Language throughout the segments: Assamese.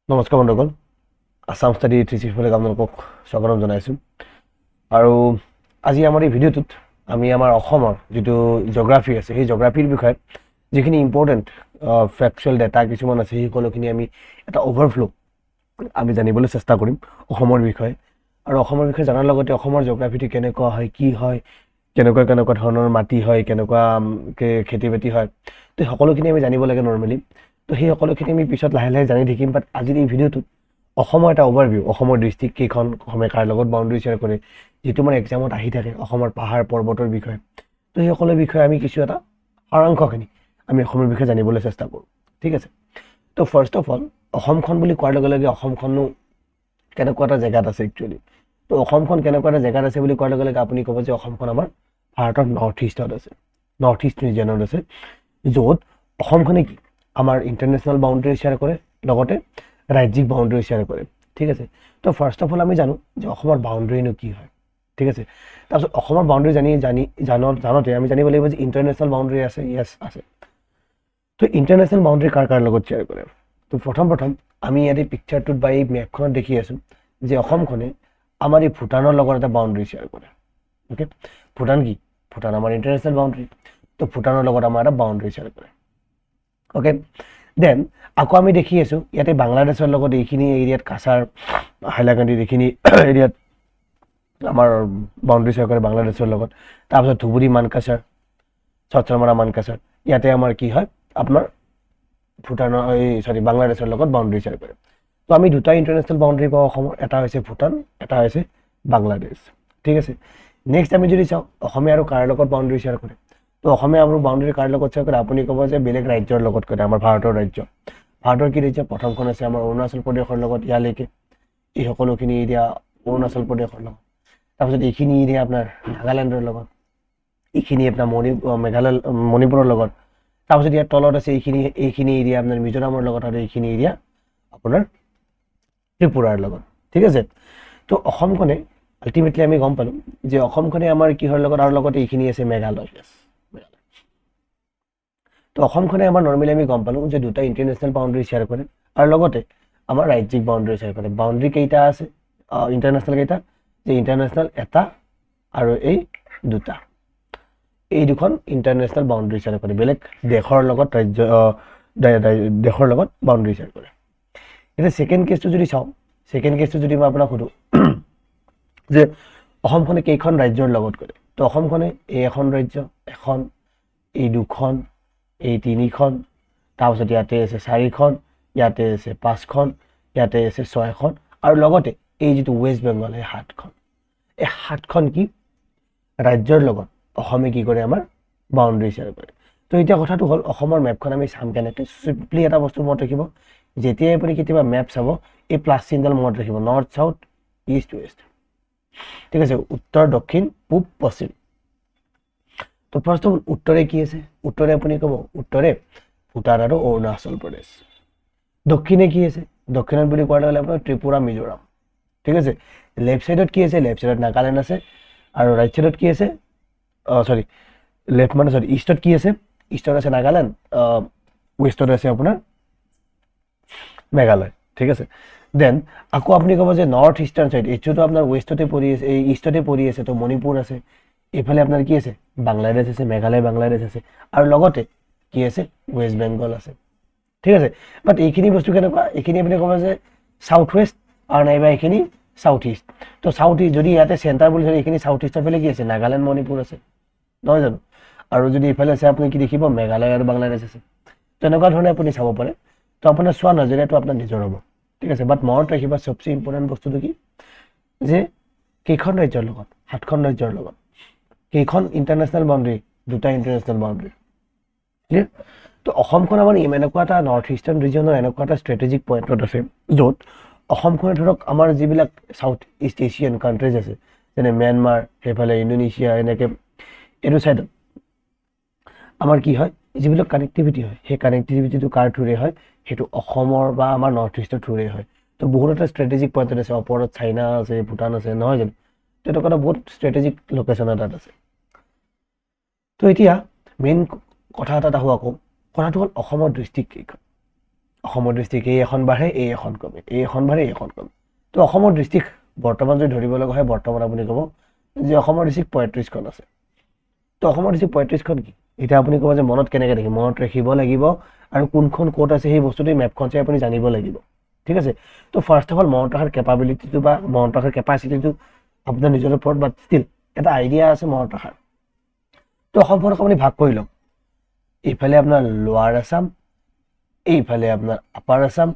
নমস্কাৰ বন্ধুসকল, আসাম ষ্টাডি 365 আপোনালোকক স্বাগতম জনাইছোঁ। আৰু আজি আমাৰ এই ভিডিঅ'টোত আমি আমাৰ অসমৰ যিটো জিঅ'গ্ৰাফী আছে সেই জিঅ'গ্ৰাফীৰ বিষয়ে যিখিনি ইম্পৰ্টেণ্ট ফেক্টুৱেল ডাটা কিছুমান আছে সেই সকলোখিনি আমি এটা অভাৰফ্ল' আমি জানিবলৈ চেষ্টা কৰিম অসমৰ বিষয়ে। আৰু অসমৰ বিষয়ে জনাৰ লগতে অসমৰ জিঅ'গ্ৰাফীটো কেনেকুৱা হয়, কি হয়, কেনেকুৱা ধৰণৰ মাটি হয়, কেনেকুৱা খেতি বাতি হয়, তো সকলোখিনি আমি জানিব লাগে নৰ্মেলি। তো সেই সকলোখিনি আমি পিছত লাহে লাহে জানি থাকিম। বাট আজিৰ এই ভিডিঅ'টোত অসমৰ এটা অভাৰভিউ, অসমৰ ডিষ্ট্ৰিক্ট কেইখন, অসমে কাৰ লগত বাউণ্ডেৰী শ্বেয়াৰ কৰে, যিটো মানে এক্সামত আহি থাকে অসমৰ পাহাৰ পৰ্বতৰ বিষয়ে। তো সেই সকলো বিষয়ে আমি কিছু এটা সাৰাংশখিনি আমি অসমৰ বিষয়ে জানিবলৈ চেষ্টা কৰোঁ। ঠিক আছে। তো ফাৰ্ষ্ট অফ অল অসমখন বুলি কোৱাৰ লগে লগে অসমখনো কেনেকুৱা এটা জেগাত আছে একচুৱেলি। তো অসমখন কেনেকুৱা এটা জেগাত আছে বুলি কোৱাৰ লগে লগে আপুনি ক'ব যে অসমখন আমাৰ ভাৰতৰ নৰ্থ ইষ্টত আছে, নৰ্থ ইষ্ট ৰিজনত আছে, য'ত অসমখনে কি আমাৰ ইণ্টাৰনেশ্যনেল বাউণ্ডেৰী শ্বেয়াৰ কৰে, লগতে ৰাজ্যিক বাউণ্ডেৰী শ্বেয়াৰ কৰে। ঠিক আছে। তো ফাৰ্ষ্ট অফ অল আমি জানো যে অসমৰ বাউণ্ডেৰীনো কি হয়। ঠিক আছে। তাৰপিছত অসমৰ বাউণ্ডেৰী জানোতে আমি জানিব লাগিব যে ইণ্টাৰনেশ্যনেল বাউণ্ডেৰী আছে, য়েছ আছে। তো ইণ্টাৰনেশ্যনেল বাউণ্ডেৰী কাৰ কাৰ লগত শ্বেয়াৰ কৰে। তো প্ৰথম আমি ইয়াত এই পিকচাৰটোত বা এই মেপখনত দেখি আছোঁ যে অসমখনে আমাৰ এই ভূটানৰ লগত এটা বাউণ্ডেৰী শ্বেয়াৰ কৰে। অ'কে, ভূটান কি? ভূটান আমাৰ ইণ্টাৰনেশ্যনেল বাউণ্ডেৰী। তো ভূটানৰ লগত আমাৰ এটা বাউণ্ডেৰী শ্বেয়াৰ কৰে। অ'কে, দেন আকৌ আমি দেখি আছোঁ ইয়াতে বাংলাদেশৰ লগত এইখিনি এৰিয়াত কাছাৰ, হাইলাকান্দিত এইখিনি এৰিয়াত আমাৰ বাউণ্ডেৰী শ্বেয়াৰ কৰে বাংলাদেশৰ লগত। তাৰপিছত ধুবুৰী মানকাছাৰ, চৰচৰমাৰা মানকাছাৰ, ইয়াতে আমাৰ কি হয় আপোনাৰ বাংলাদেশৰ লগত বাউণ্ডেৰী শ্বেয়াৰ কৰে। তো আমি দুটা ইণ্টাৰনেশ্যনেল বাউণ্ডেৰী পাওঁ অসমৰ, এটা হৈছে ভূটান, এটা হৈছে বাংলাদেশ। ঠিক আছে। নেক্সট আমি যদি চাওঁ অসমে আৰু কাৰ লগত বাউণ্ডেৰী শ্বেয়াৰ কৰে। তো অসমে আৰু বাউণ্ডেৰী কাৰ লগত শ্বেয়াৰ কৰে, আপুনি ক'ব যে বেলেগ ৰাজ্যৰ লগত কৰে, আমাৰ ভাৰতৰ ৰাজ্য। ভাৰতৰ কি ৰাজ্য? প্ৰথমখন আছে আমাৰ অৰুণাচল প্ৰদেশৰ লগত, ইয়ালৈকে এই সকলোখিনি এৰিয়া অৰুণাচল প্ৰদেশৰ লগত। তাৰপিছত এইখিনি এৰিয়া আপোনাৰ নাগালেণ্ডৰ লগত, এইখিনি আপোনাৰ মণিপুৰৰ লগত। তাৰপিছত ইয়াৰ তলত আছে এইখিনি এৰিয়া আপোনাৰ মিজোৰামৰ লগত, আৰু এইখিনি এৰিয়া আপোনাৰ ত্ৰিপুৰাৰ লগত। ঠিক আছে। তো অসমখনে আল্টিমেটলি আমি গম পালোঁ যে অসমখনে আমাৰ কিহৰ লগত, আৰু লগতে এইখিনি আছে মেঘালয়। তো অসমখনে আমাৰ নৰ্মেলি আমি গম পালোঁ যে দুটা ইণ্টাৰনেশ্যনেল বাউণ্ডেৰী শ্বেয়াৰ কৰে, আৰু লগতে আমাৰ ৰাজ্যিক বাউণ্ডেৰী শ্বেয়াৰ কৰে। বাউণ্ডেৰী কেইটা আছে ইণ্টাৰনেশ্যনেল কেইটা? যে ইণ্টাৰনেশ্যনেল এটা আৰু এই দুটা, এই দুখন ইণ্টাৰনেশ্যনেল বাউণ্ডেৰী শ্বেয়াৰ কৰে, বেলেগ দেশৰ লগত দেশৰ লগত বাউণ্ডেৰী শ্বেয়াৰ কৰে। এতিয়া ছেকেণ্ড কেছটো যদি চাওঁ, ছেকেণ্ড কেছটো যদি মই আপোনাক সোধোঁ যে অসমখনে কেইখন ৰাজ্যৰ লগত কৰে, তো অসমখনে এই এখন ৰাজ্য, এখন, এই দুখন, এই তিনিখন, তাৰপিছত ইয়াতে আছে চাৰিখন, ইয়াতে আছে পাঁচখন, ইয়াতে আছে ছয়খন, আৰু লগতে এই যিটো ৱেষ্ট বেংগল এই সাতখন। এই সাতখন কি ৰাজ্যৰ লগত অসমে কি কৰে, আমাৰ বাউণ্ডেৰী শ্বেয়াৰ কৰে। তো এতিয়া কথাটো হ'ল অসমৰ মেপখন আমি চাম কেনেকৈ। চিম্পলি এটা বস্তু মনত ৰাখিব, যেতিয়াই আপুনি কেতিয়াবা মেপ চাব এই প্লাছ চিনডাল মনত ৰাখিব, নৰ্থ চাউথ ইষ্ট ৱেষ্ট। ঠিক আছে, উত্তৰ দক্ষিণ পূব পশ্চিম। তো ফাৰ্ষ্ট অফ অল উত্তৰে কি আছে? উত্তৰে আপুনি ক'ব উত্তৰে ভূটান আৰু অৰুণাচল প্ৰদেশ। দক্ষিণে কি আছে? দক্ষিণত বুলি কোৱাৰ লগে লগে আপোনাৰ ত্ৰিপুৰা, মিজোৰাম। ঠিক আছে। লেফ্ট ছাইডত কি আছে? লেফ্ট ছাইডত নাগালেণ্ড আছে, আৰু ৰাইট ছাইডত কি আছে? ইষ্টত কি আছে? ইষ্টত আছে নাগালেণ্ড, ৱেষ্টত আছে আপোনাৰ মেঘালয়। ঠিক আছে। দেন আকৌ আপুনি ক'ব যে নৰ্থ ইষ্টাৰ্ণ ছাইড, এইটোতো আপোনাৰ ৱেষ্টতে পৰি আছে, এই ইষ্টতে পৰি আছে, তো মণিপুৰ আছে। এইফালে আপোনাৰ কি আছে? বাংলাদেশ আছে, মেঘালয় বাংলাদেশ আছে, আৰু লগতে কি আছে? ৱেষ্ট বেংগল আছে। ঠিক আছে। বাট এইখিনি বস্তু কেনেকুৱা, এইখিনি আপুনি ক'ব যে চাউথ ৱেষ্ট, আৰু নাইবা এইখিনি চাউথ ইষ্ট। তো চাউথ ইষ্ট যদি ইয়াতে চেণ্টাৰ বুলি ধৰে, এইখিনি চাউথ ইষ্টৰ ফালে কি আছে? নাগালেণ্ড মণিপুৰ আছে, নহয় জানো? আৰু যদি এইফালে আছে আপুনি কি দেখিব? মেঘালয় আৰু বাংলাদেশ আছে। তেনেকুৱা ধৰণে আপুনি চাব পাৰে। তো আপোনাৰ চোৱা নজৰিয়াটো আপোনাৰ নিজৰ হ'ব। ঠিক আছে। বাট মনত ৰাখিবা চবচে ইম্পৰ্টেণ্ট বস্তুটো কি, যে কেইখন ৰাজ্যৰ লগত? সাতখন ৰাজ্যৰ লগত। কেইখন ইণ্টাৰনেশ্যনেল বাউণ্ডেৰী? দুটা ইণ্টাৰনেশ্যনেল বাউণ্ডেৰী। ক্লিয়াৰ? তো অসমখন আমাৰ এনেকুৱা এটা নৰ্থ ইষ্টাৰ্ণ ৰিজনৰ এনেকুৱা এটা ষ্ট্ৰেটেজিক পইণ্টত আছে, য'ত অসমখনে ধৰক আমাৰ যিবিলাক চাউথ ইষ্ট এছিয়ান কাণ্ট্ৰিজ আছে, যেনে ম্যানমাৰ, সেইফালে ইণ্ডোনেছিয়া, এনেকৈ এইটো ছাইডত আমাৰ কি হয়, যিবিলাক কানেক্টিভিটি হয়, সেই কানেক্টিভিটিটো কাৰ থ্ৰুৰে হয়? সেইটো অসমৰ বা আমাৰ নৰ্থ ইষ্টৰ থ্ৰুৰে হয়। তো বহুত এটা ষ্ট্ৰেটেজিক পইণ্টত আছে, ওপৰত চাইনা আছে, ভূটান আছে, নহয় জানো? তেনেকুৱা এটা বহুত ষ্ট্ৰেটেজিক লোকেশ্যন এটাত আছে। তো এতিয়া মেইন কথা এটা আহোঁ আকৌ, কথাটো হ'ল অসমৰ ডিষ্ট্ৰিক্ট কেইখন। অসমৰ ডিষ্ট্ৰিক্ট এই এখন বাঢ়ে এই এখন কমে, এই এখন বাঢ়ে এই এখন কমে। তো অসমৰ ডিষ্ট্ৰিক্ট বৰ্তমান যদি ধৰিব লগা হয়, বৰ্তমান আপুনি ক'ব যে অসমৰ ডিষ্ট্ৰিক্ট 35খন আছে। তো অসমৰ ডিষ্ট্ৰিক্ট 35খন কি, এতিয়া আপুনি ক'ব যে মনত কেনেকৈ ৰাখিম, মনত ৰাখিব লাগিব আৰু কোনখন ক'ত আছে সেই বস্তুটো মেপখন চাই আপুনি জানিব লাগিব। ঠিক আছে। তো ফাৰ্ষ্ট অফ অল মনত ৰখাৰ কেপাবিলিটিটো বা মনত ৰখাৰ কেপাচিটিটো আপোনাৰ নিজৰ ওপৰত, বাট ষ্টিল এটা আইডিয়া আছে মনত ৰখাৰ। তো অসমখনক আপুনি ভাগ কৰি লওক, এইফালে আপোনাৰ লোৱাৰ আছাম, এইফালে আপোনাৰ আপাৰ আছাম,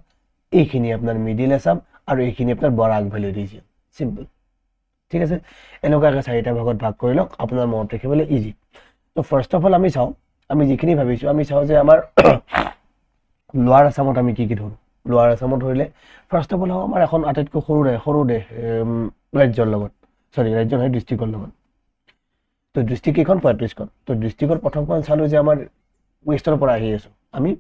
এইখিনি আপোনাৰ মিডিল আছাম আৰু এইখিনি আপোনাৰ বৰাক ভেলী ৰিজিয়ন। চিম্পল। ঠিক আছে। এনেকুৱাকৈ 4টা ভাগত ভাগ কৰি লওক, আপোনাৰ মনত ৰাখিবলৈ ইজি। তো ফাৰ্ষ্ট অফ অল আমি চাওঁ, আমি যিখিনি ভাবিছোঁ আমি চাওঁ যে আমাৰ লোৱাৰ আছামত আমি কি কি ধৰোঁ। লোৱাৰ আছামত ধৰিলে ফাৰ্ষ্ট অফ অল আমাৰ এখন আটাইতকৈ সৰু দেশ ৰাজ্যৰ লগত, ৰাজ্য নহয় ডিষ্ট্ৰিক্টৰ লগত। তো ডিষ্ট্ৰিক্ট কেইখন 35খন। তো ডিষ্ট্ৰিক্টৰ প্ৰথমখন চালোঁ যে আমাৰ ৱেষ্টৰ পৰা আহি আছোঁ, আমি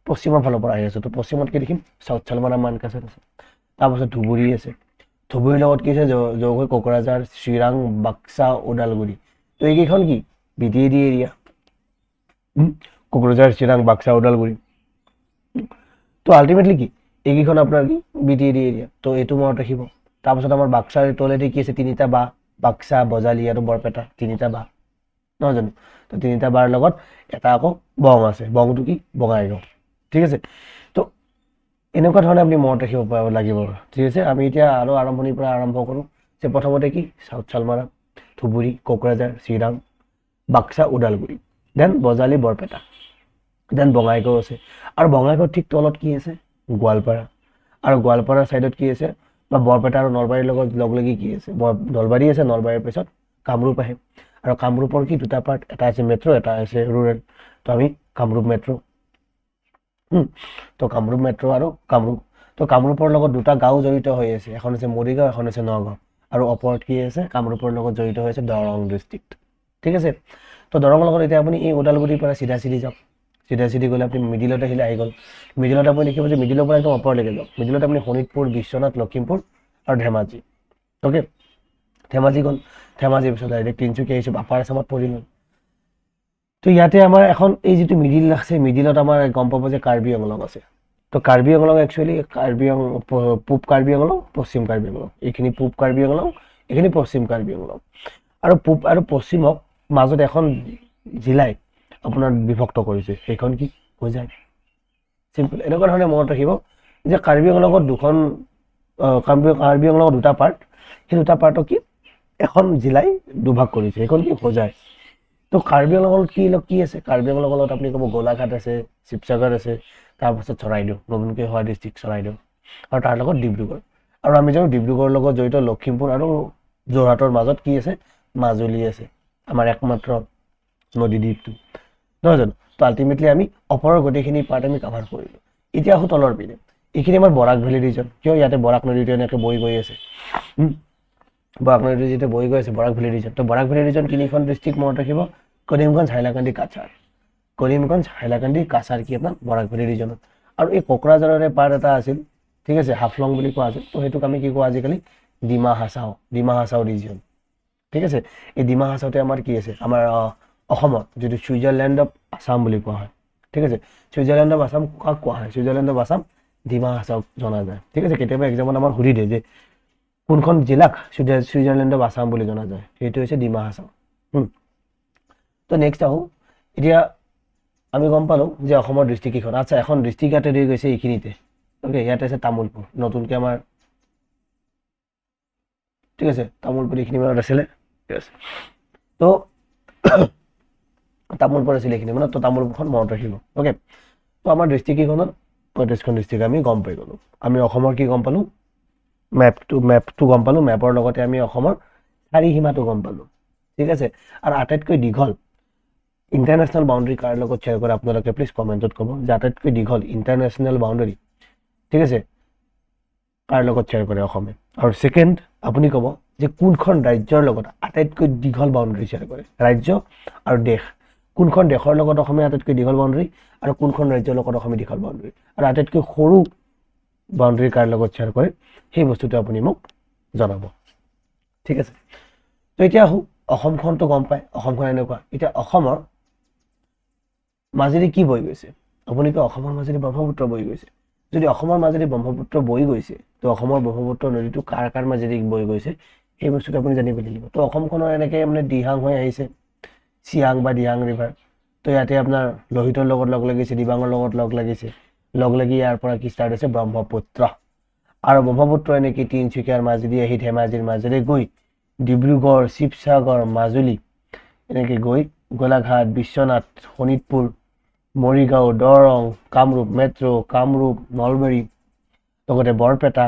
পশ্চিমৰ ফালৰ পৰা আহি আছোঁ। তো পশ্চিমত কি দেখিম, চাউথ চালমাৰা মানকাছাৰ আছে, তাৰপাছত ধুবুৰী আছে, ধুবুৰীৰ লগত কি আছে জৌগৈ, কোকৰাঝাৰ, চিৰাং, বাক্সা, ওদালগুৰি। তো এইকেইখন কি BTAD এৰিয়া, কোকৰাঝাৰ, চিৰাং, বাক্সা, ওদালগুৰি। তো আল্টিমেটলি কি এইকেইখন আপোনাৰ কি BTAD এৰিয়া। তো এইটো মনত ৰাখিব। তাৰপাছত আমাৰ বাক্সাৰ তলেদি কি আছে, 3টা বাহ, বাক্সা, বজালি আৰু বৰপেটা, 3টা বাহ নহয় জানো। তো 3টা বাৰ লগত এটা আকৌ বং আছে, বংটো কি বঙাইগাঁও। ঠিক আছে। তো এনেকুৱা ধৰণে আপুনি মনত ৰাখিব লাগিব। ঠিক আছে। আমি এতিয়া আৰু আৰম্ভণিৰ পৰা আৰম্ভ কৰোঁ যে প্ৰথমতে কি south Salmara, Dhubri, Kokrajhar, Chirang, Baksa, Udalguri, then Bajali, Barpeta, then Bongaigaon আছে। আৰু বঙাইগাঁৱৰ ঠিক তলত কি আছে, গোৱালপাৰা। আৰু গোৱালপাৰাৰ ছাইডত কি আছে, বা বৰপেটা আৰু নলবাৰীৰ লগত লগলাগি কি আছে, নলবাৰী আছে, নলবাৰীৰ পিছত কামৰূপ আহে। আৰু কামৰূপৰ কি 2টা পাৰ্ট, এটা আছে মেট্ৰ', এটা আছে ৰুৰেল। তো আমি কামৰূপ মেট্ৰ'। তো কামৰূপ মেট্ৰ' আৰু কামৰূপ। তো কামৰূপৰ লগত 2টা গাঁও জড়িত হৈ আছে, এখন আছে মৰিগাঁও, এখন আছে নগাঁও। আৰু ওপৰত কি আছে, কামৰূপৰ লগত জড়িত হৈ আছে দৰং ডিষ্ট্ৰিক্ট। ঠিক আছে। তো দৰঙৰ লগত এতিয়া আপুনি এই ওদালগুৰিৰ পৰা চিধা যাওক, চিধা গ'লে আপুনি মিডিলত আহিলে আহি গ'ল। মিডিলত আপুনি দেখিব যে মিডিলৰ পৰা একদম ওপৰলৈকে যাওক। মিডিলত আপুনি শোণিতপুৰ, বিশ্বনাথ, লখিমপুৰ আৰু ধেমাজি। অ'কে, ধেমাজি গ'ল। ধেমাজিৰ পিছত ডাইৰেক্ট তিনিচুকীয়া আহিছোঁ, আপাৰ আছামত পৰি গ'ল। তো ইয়াতে আমাৰ এখন এই যিটো মিডিল আছে, মিডিলত আমাৰ গম পাব যে কাৰ্বি আংলং আছে। তো কাৰ্বি আংলং একচুৱেলি পূব কাৰ্বি আংলং, পশ্চিম কাৰ্বি আংলং। এইখিনি পূব কাৰ্বি আংলং, এইখিনি পশ্চিম কাৰ্বি আংলং। আৰু পূব আৰু পশ্চিমক মাজত এখন জিলাই আপোনাৰ বিভক্ত কৰিছে, সেইখন কি হোজাই। চিম্পল। এনেকুৱা ধৰণে মনত ৰাখিব যে কাৰ্বি আংলঙত কাৰ্বি আংলঙত 2টা পাৰ্ট, সেই 2টা পাৰ্টক কি এখন জিলাই দুভাগ কৰিছে, সেইখন কি হোজাই। তো কাৰ্বি আংলঙত কি আছে, কাৰ্বি আংলঙত আপুনি ক'ব গোলাঘাট আছে, শিৱসাগৰ আছে, তাৰপাছত চৰাইদেউ, নতুনকৈ হোৱা ডিষ্ট্ৰিক্ট চৰাইদেউ, আৰু তাৰ লগত ডিব্ৰুগড়। আৰু আমি জানো ডিব্ৰুগড়ৰ লগত জড়িত লখিমপুৰ আৰু যোৰহাটৰ মাজত কি আছে, মাজুলী আছে, আমাৰ একমাত্ৰ নদী দ্বীপটো নহয় জানো। তো আল্টিমেটলি আমি ওপৰৰ গোটেইখিনি পাৰ্ট আমি কাভাৰ কৰিলোঁ। এতিয়া আহোঁ তলৰ পিনে, এইখিনি আমাৰ বৰাক ভেলী ৰিজন। কিয়, ইয়াতে বৰাক নদীটো এনেকৈ বৈ গৈ আছে, বৰাক নদীটো যেতিয়া বৈ গৈ আছে, বৰাক ভেলী ৰিজন। তো বৰাক ভেলী ৰিজন 3খন ডিষ্ট্ৰিক্ট মনত ৰাখিব, কৰিমগঞ্জ, হাইলাকান্দি, কাছাৰ। কৰিমগঞ্জ, হাইলাকান্দি, কাছাৰ কি আপোনাৰ বৰাক ভেলী ৰিজনত। আৰু এই কোকৰাঝাৰৰে পাৰ্ট এটা আছিল, ঠিক আছে, হাফলং বুলি কোৱা আছিল। তো সেইটোক আমি কি কোৱা আজিকালি ডিমা হাছাও ৰিজিয়ন। ঠিক আছে। এই ডিমা হাছাওতে আমাৰ কি আছে, আমাৰ অসমত যিটো ছুইজাৰলেণ্ড অফ আছাম বুলি কোৱা হয়। ঠিক আছে। ছুইজাৰলেণ্ড অফ আছাম কাক কোৱা হয়, ছুইজাৰলেণ্ড অফ আছাম ডিমা হাছাওক জনা যায়। ঠিক আছে। কেতিয়াবা এক্সামত আমাৰ সুধি দিয়ে যে কোনখন জিলাক ছুইজাৰলেণ্ড অফ আছাম বুলি জনা যায়, সেইটো হৈছে ডিমা হাছাও। তো নেক্সট আহোঁ, এতিয়া আমি গম পালোঁ যে অসমৰ ডিষ্ট্ৰিক্ট কেইখন। আচ্ছা, এখন ডিষ্ট্ৰিক্ট ইয়াতে ৰৈ গৈছে এইখিনিতে। অ'কে, ইয়াতে আছে তামোলপুৰ, নতুনকৈ আমাৰ। ঠিক আছে। তামোলপুৰ এইখিনি মানত আছিলে। ঠিক আছে। তো তামোলপুৰ আছিলে এইখিনি মানে, তো তামোলপুৰখন মনত ৰাখিব। অ'কে। তো আমাৰ ডিষ্ট্ৰিক্ট কেইখনত 35খন ডিষ্ট্ৰিক্ট আমি গম পাই গ'লোঁ। আমি অসমৰ কি গম পালোঁ, মেপটো গম পালোঁ, মেপৰ লগতে আমি অসমৰ চাৰিসীমাটো গম পালোঁ। ঠিক আছে। আৰু আটাইতকৈ দীঘল ইণ্টাৰনেশ্যনেল বাউণ্ডেৰী কাৰ লগত শ্বেয়াৰ কৰে আপোনালোকে প্লিজ কমেণ্টত ক'ব যে আটাইতকৈ দীঘল ইণ্টাৰনেশ্যনেল বাউণ্ডেৰী, ঠিক আছে, কাৰ লগত শ্বেয়াৰ কৰে অসমে। আৰু ছেকেণ্ড আপুনি ক'ব যে কোনখন ৰাজ্যৰ লগত আটাইতকৈ দীঘল বাউণ্ডেৰী শ্বেয়াৰ কৰে, ৰাজ্য আৰু দেশ। কোনখন দেশৰ লগত অসমে আটাইতকৈ দীঘল বাউণ্ডেৰী আৰু কোনখন ৰাজ্যৰ লগত অসমে দীঘল বাউণ্ডেৰী, আৰু আটাইতকৈ সৰু বাউণ্ডেৰী কাৰ লগত শ্বেয়াৰ কৰে, সেই বস্তুটো আপুনি মোক জনাব। ঠিক আছে। তো এতিয়া আহোঁ, অসমখনটো গম পায়, অসমখন এনেকুৱা। এতিয়া অসমৰ মাজেদি কি বৈ গৈছে, আপুনি কয় অসমৰ মাজেদি ব্ৰহ্মপুত্ৰ বৈ গৈছে। যদি অসমৰ মাজেদি ব্ৰহ্মপুত্ৰ বৈ গৈছে তো অসমৰ ব্ৰহ্মপুত্ৰ নদীটো কাৰ মাজেদি বৈ গৈছে সেই বস্তুটো আপুনি জানিব লাগিব। তো অসমখনৰ এনেকৈ মানে দিহাং হৈ আহিছে, চিয়াং বা দিহাং ৰিভাৰ। তো ইয়াতে আপোনাৰ লোহিতৰ লগত লগ লাগিছে, দিবাঙৰ লগত লগ লাগিছে, লগ লাগি ইয়াৰ পৰা কি ষ্টাৰ্ট হৈছে ব্ৰহ্মপুত্ৰ। আৰু ব্ৰহ্মপুত্ৰ এনেকৈ তিনিচুকীয়াৰ মাজেদি আহি ধেমাজিৰ মাজেৰে গৈ ডিব্ৰুগড়, শিৱসাগৰ, মাজুলী এনেকৈ গৈ গোলাঘাট, বিশ্বনাথ, শোণিতপুৰ, মৰিগাঁও, দৰং, কামৰূপ মেট্ৰ', কামৰূপ, নলবাৰী, লগতে বৰপেটা,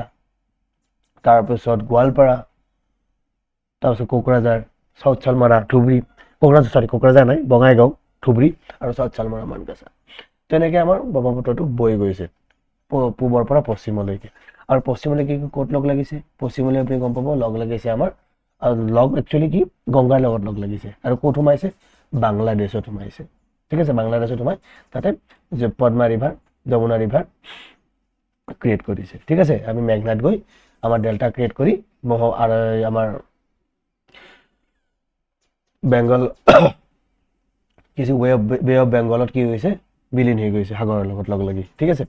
তাৰপিছত গোৱালপাৰা, তাৰপিছত কোকৰাঝাৰ, চাউথ চালমাৰা, ধুবুৰী, কোকৰাঝাৰ নাই, বঙাইগাঁও, ধুবুৰী আৰু চাউথ চালমাৰা, মানকাছা। তেনেকৈ আমাৰ ব্ৰহ্মপুত্ৰটো বৈ গৈছে পূবৰ পৰা পশ্চিমলৈকে। আৰু পশ্চিমলৈকে ক'ত লগ লাগিছে? পশ্চিমলৈ আপুনি গম পাব লগ লাগিছে আমাৰ, লগ একচুৱেলি কি গংগাৰ লগত লগ লাগিছে। আৰু ক'ত সোমাইছে? বাংলাদেশত সোমাইছে। ঠিক আছে, বাংলাদেশত সোমাই তাতে Padma river, Yamuna river create কৰিছে। ঠিক আছে, আমি মেঘনাত গৈ আমাৰ ডেল্টা ক্ৰিয়েট কৰি আমাৰ বেংগল কিছু ৱে অফ বেংগলত কি হৈছে? বিলীন হৈ গৈছে সাগৰৰ লগত লগ লাগি। ঠিক আছে,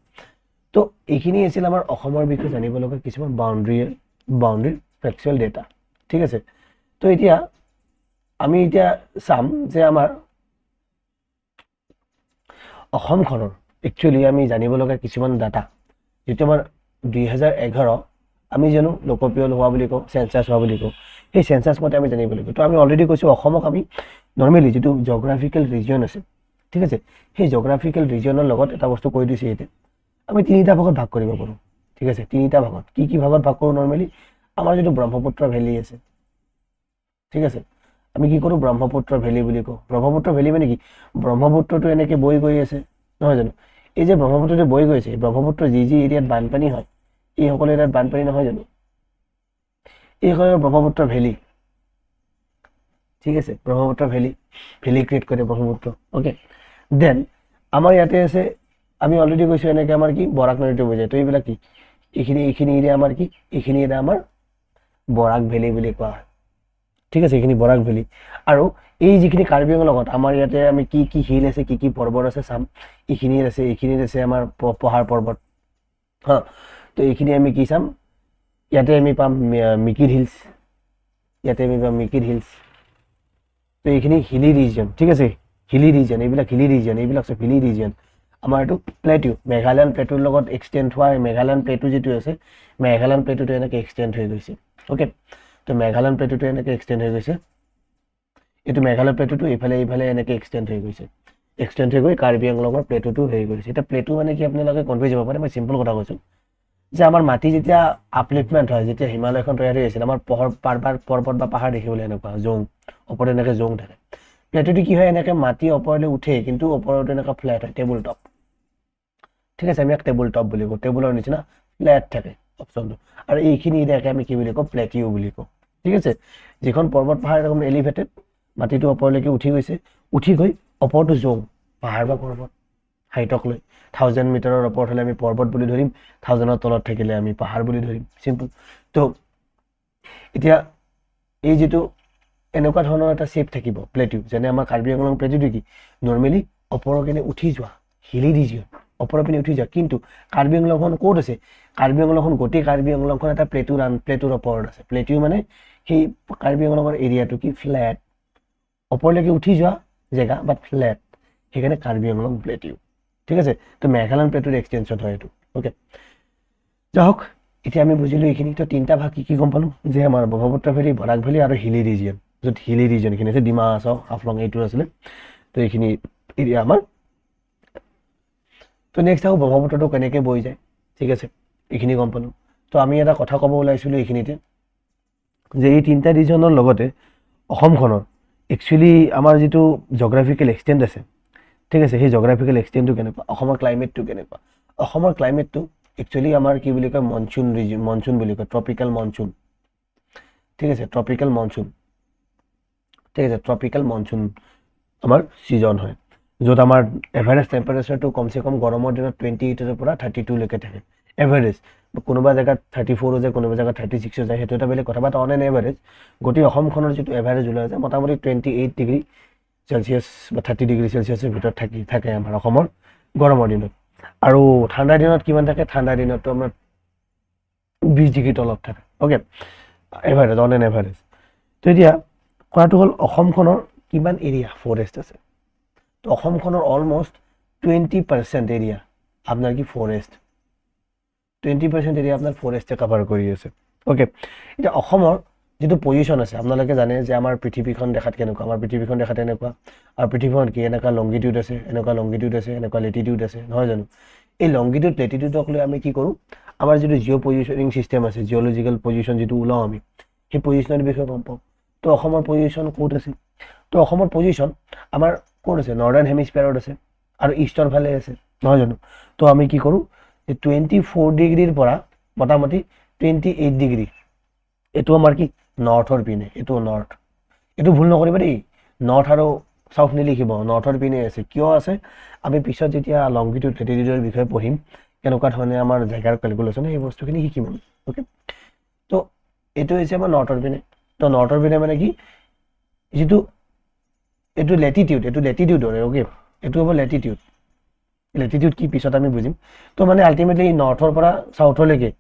তো এইখিনি আছিল আমাৰ অসমৰ বিষয়ে জানিব লগা কিছুমান বাউণ্ডাৰীৰ ফেকচুৱেল ডেটা। ঠিক আছে, তো এতিয়া আমি চাম যে আমাৰ অসমখনৰ একচুৱেলি আমি জানিব লগা কিছুমান ডাটা, যিটো আমাৰ 2011 আমি জানো লোকপ্ৰিয় হোৱা বুলি কওঁ, চেঞ্চাছ হোৱা বুলি কওঁ, সেই চেঞ্চাছ মতে আমি জানিব লাগিব। তো আমি অলৰেডি কৈছোঁ অসমক আমি নৰ্মেলি যিটো জগ্ৰাফিকেল ৰিজন আছে, ঠিক আছে, সেই জগ্ৰাফিকেল ৰিজনৰ লগত এটা বস্তু কৈ দিছে এতিয়া, আমি 3টা ভাগত ভাগ কৰিব পাৰোঁ। ঠিক আছে, 3টা ভাগত। কি ভাগত ভাগ কৰোঁ? নৰ্মেলি আমাৰ যিটো ব্ৰহ্মপুত্ৰ ভেলী আছে, ঠিক আছে, আমি কি কৰোঁ? ব্ৰহ্মপুত্ৰ ভেলী বুলি কওঁ। ব্ৰহ্মপুত্ৰ ভেলী মানে কি? ব্ৰহ্মপুত্ৰটো এনেকৈ বৈ গৈ আছে, নহয় জানো? এই যে ব্ৰহ্মপুত্ৰটো বৈ গৈছে, ব্ৰহ্মপুত্ৰ যি এৰিয়াত বানপানী হয়, এই সকলো এৰিয়াত বানপানী নহয় জানো? এই সকলো ব্ৰহ্মপুত্ৰ ভেলী। ঠিক আছে, ব্ৰহ্মপুত্ৰ ভেলী ক্ৰিয়েট কৰে ব্ৰহ্মপুত্ৰ। অ'কে, দেন আমাৰ ইয়াতে আছে, আমি অলৰেডি কৈছোঁ এনেকৈ আমাৰ কি বৰাক নদীটো বৈ যায়। তো এইবিলাক কি? এইখিনি এৰিয়া আমাৰ কি? এইখিনি এৰিয়া আমাৰ বৰাক ভেলী বুলি কোৱা হয়। ঠিক আছে, এইখিনি বৰাক ভেলী। আৰু এই যিখিনি কাৰ্বি আংলঙৰ লগত আমাৰ ইয়াতে আমি কি হিল আছে, কি পৰ্বত আছে চাম। এইখিনিত আছে আমাৰ পাহাৰ পৰ্বত। হা, তো এইখিনি আমি কি চাম? ইয়াতে আমি পাম মিকিৰ হিলছ, তো এইখিনি হিলি ৰিজন। ঠিক আছে, হিলি ৰিজন, এইবিলাক চব হিলি ৰিজন। আমাৰ এইটো প্লেটিউ, মেঘালয়ন প্লেটুৰ লগত এক্সটেণ্ড হোৱা মেঘালয়ন প্লেটু যিটো আছে, মেঘালয়ন প্লেটুটো এনেকৈ এক্সটেণ্ড হৈ গৈছে। অ'কে, তো মেঘালয়ন প্লেটুটো এনেকৈ এক্সটেণ্ড হৈ গৈছে। এইটো মেঘালয় প্লেটুটো এইফালে এনেকৈ এক্সটেণ্ড হৈ গৈছে। এক্সটেণ্ড হৈ গৈ কাৰ্বি আংলঙৰ প্লেটুটো হৈ গৈছে। এতিয়া প্লেটু মানে কি আপোনালোকে কনফিউজ হ'ব পাৰে, মই চিম্পল কথা কৈছোঁ যে আমাৰ মাটি যেতিয়া আপলিফমেণ্ট হয়, যেতিয়া হিমালয়খন তৈয়াৰী হৈছিল, আমাৰ পৰ্বত বা পাহাৰ দেখিবলৈ এনেকুৱা জোং, ওপৰত এনেকৈ জোং থাকে। প্লেটুটো কি হয়? এনেকৈ মাটি ওপৰলৈ উঠে, কিন্তু ওপৰত এনেকুৱা ফ্লেট হয়, টেবুল টপ। ঠিক আছে, আমি ইয়াক টেবুল টপ বুলি কওঁ, টেবুলৰ নিচিনা ফ্লেট থাকে অপশ্যনটো। আৰু এইখিনি এৰিয়াকে আমি কি বুলি কওঁ? প্লেটিউ বুলি কওঁ। ঠিক আছে, যিখন পৰ্বত পাহাৰ এৰকম এলিভেটেড, মাটিটো ওপৰলৈকে উঠি গৈছে, উঠি গৈ ওপৰতো জোং, পাহাৰ বা পৰ্বত হাইটক লৈ 1000 মিটাৰৰ ওপৰত হ'লে আমি পৰ্বত বুলি ধৰিম, 1000ৰ তলত থাকিলে আমি পাহাৰ বুলি ধৰিম, চিম্পল। তো এতিয়া এই যিটো এনেকুৱা ধৰণৰ এটা শ্বেপ থাকিব প্লেটিউ, যেনে আমাৰ কাৰ্বি আংলং প্লেটিউটো কি নৰ্মেলি ওপৰৰ পিনে উঠি যোৱা হিলি ৰিজিয়ন, ওপৰৰ পিনে উঠি যোৱা। কিন্তু কাৰ্বি আংলংখন ক'ত আছে? কাৰ্বি আংলংখন গোটেই কাৰ্বি আংলংখন এটা প্লেটুৰ ওপৰত আছে। প্লেটিউ মানে সেই কাৰ্বি আংলঙৰ এৰিয়াটো কি ফ্লেট, ওপৰলৈকে উঠি যোৱা জেগা বাট ফ্লেট, সেইকাৰণে কাৰ্বি আংলং প্লেটিউ। ঠিক আছে, তো মেঘালয়ন প্লেটুৰ এক্সটেনশ্যন হয় এইটো। অ'কে, যাই হওক, এতিয়া আমি বুজিলোঁ এইখিনি। তো 3টা ভাগ কি গম পালোঁ যে আমাৰ ব্ৰহ্মপুত্ৰ ভেলী, বৰাক ভেলী আৰু হিলি ৰিজিয়ন। য'ত হিলি ৰিজিয়নখিনি আছে, ডিমা হাছাও, হাফলং এইটো আছিলে। তো এইখিনি এৰিয়া আমাৰ। তো নেক্সট আকৌ ব্ৰহ্মপুত্ৰটো কেনেকৈ বৈ যায়। ঠিক আছে, এইখিনি গম পালোঁ। তো আমি এটা কথা ক'ব ওলাইছিলোঁ এইখিনিতে, যে এই 3টা ৰিজনৰ লগতে অসমখনৰ একচুৱেলি আমাৰ যিটো জগ্ৰাফিকেল এক্সটেণ্ট আছে, ঠিক আছে, সেই জগ্ৰাফিকেল এক্সটেণ্টটো কেনেকুৱা, অসমৰ ক্লাইমেটটো কেনেকুৱা। অসমৰ ক্লাইমেটটো একচুৱেলি আমাৰ কি বুলি কয়? মনচুন বুলি কয়, ট্ৰপিকেল মনচুন। ঠিক আছে, ট্ৰপিকেল মনচুন। ঠিক আছে, ট্ৰপিকেল মনচুন আমাৰ ছিজন হয়, য'ত আমাৰ এভাৰেজ টেম্পাৰেচাৰটো কমচে কম গৰমৰ দিনত 28ৰ পৰা 32লৈকে থাকে এভাৰেজ। কোনোবা জেগাত 34 যায়, কোনোবা জেগাত 36 যায়, সেইটো এটা বেলেগ কথা। বাট অন এন এভাৰেজ গোটেই অসমখনৰ যিটো এভাৰেজ ওলাই যায় মোটামুটি 28 ডিগ্ৰী চেলচিয়াছ বা 30 ডিগ্ৰী চেলচিয়াছৰ ভিতৰত থাকে আমাৰ অসমৰ গৰমৰ দিনত। আৰু ঠাণ্ডাৰ দিনত কিমান থাকে, ঠাণ্ডাৰ দিনততো আমাৰ 20 ডিগ্ৰী তলত থাকে। Okay, average on an average. তো এতিয়া কথাটো হ'ল অসমখনৰ কিমান এৰিয়া ফৰেষ্ট আছে। তো অসমখনৰ অলমষ্ট 20% এৰিয়া আপোনাৰ কি ফৰেষ্ট, 20% এৰিয়া আপোনাৰ ফৰেষ্টে কাভাৰ কৰি আছে। অ'কে, এতিয়া অসমৰ যিটো পজিশ্যন আছে, আপোনালোকে জানে যে আমাৰ পৃথিৱীখন দেখাত কেনেকুৱা, আমাৰ পৃথিৱীখন দেখাত এনেকুৱা, আৰু পৃথিৱীখনত কি এনেকুৱা লংগিটিউড আছে, এনেকুৱা লংগিটিউড আছে, এনেকুৱা লেটিটিউড আছে, নহয় জানো? এই লংগিটিউড লেটিটিউডক লৈ আমি কি কৰোঁ, আমাৰ যিটো জিঅ' পজিশ্যনিং ছিষ্টেম আছে, জিঅ'লজিকেল পজিশ্যন যিটো ওলাওঁ আমি, সেই পজিশ্যনৰ বিষয়ে গম পাওঁ। তো অসমৰ পজিশ্যন ক'ত আছে? তো অসমৰ পজিশ্যন আমাৰ ক'ত আছে? নৰ্দাৰ্ণ হেমিস্ফিয়াৰত আছে আৰু ইষ্টৰ ফালে আছে, নহয় জানো? তো আমি কি কৰোঁ, যে 24 ডিগ্ৰীৰ পৰা মোটামুটি 28 ডিগ্ৰী, এইটো আমাৰ কি নৰ্থৰ পিনে, এইটো নৰ্থ। এইটো ভুল নকৰিবা দেই, নৰ্থ আৰু চাউথ নিলিখিব, নৰ্থৰ পিনে আছে। কিয় আছে আমি পিছত যেতিয়া লংগিটিউড লেটিটিউডৰ বিষয়ে পঢ়িম, কেনেকুৱা ধৰণে আমাৰ জেগাৰ কেলকুলেশ্যন, সেই বস্তুখিনি শিকিম আমি। অ'কে, তো এইটো হৈছে আমাৰ নৰ্থৰ পিনে। তো নৰ্থৰ পিনে মানে কি, যিটো এইটো লেটিটিউড, এইটো লেটিটিউডৰ, অ'কে, এইটো হ'ব লেটিটিউড। লেটিটিউড কি পিছত আমি বুজিম। তো মানে আল্টিমেটলি নৰ্থৰ পৰা চাউথলৈকে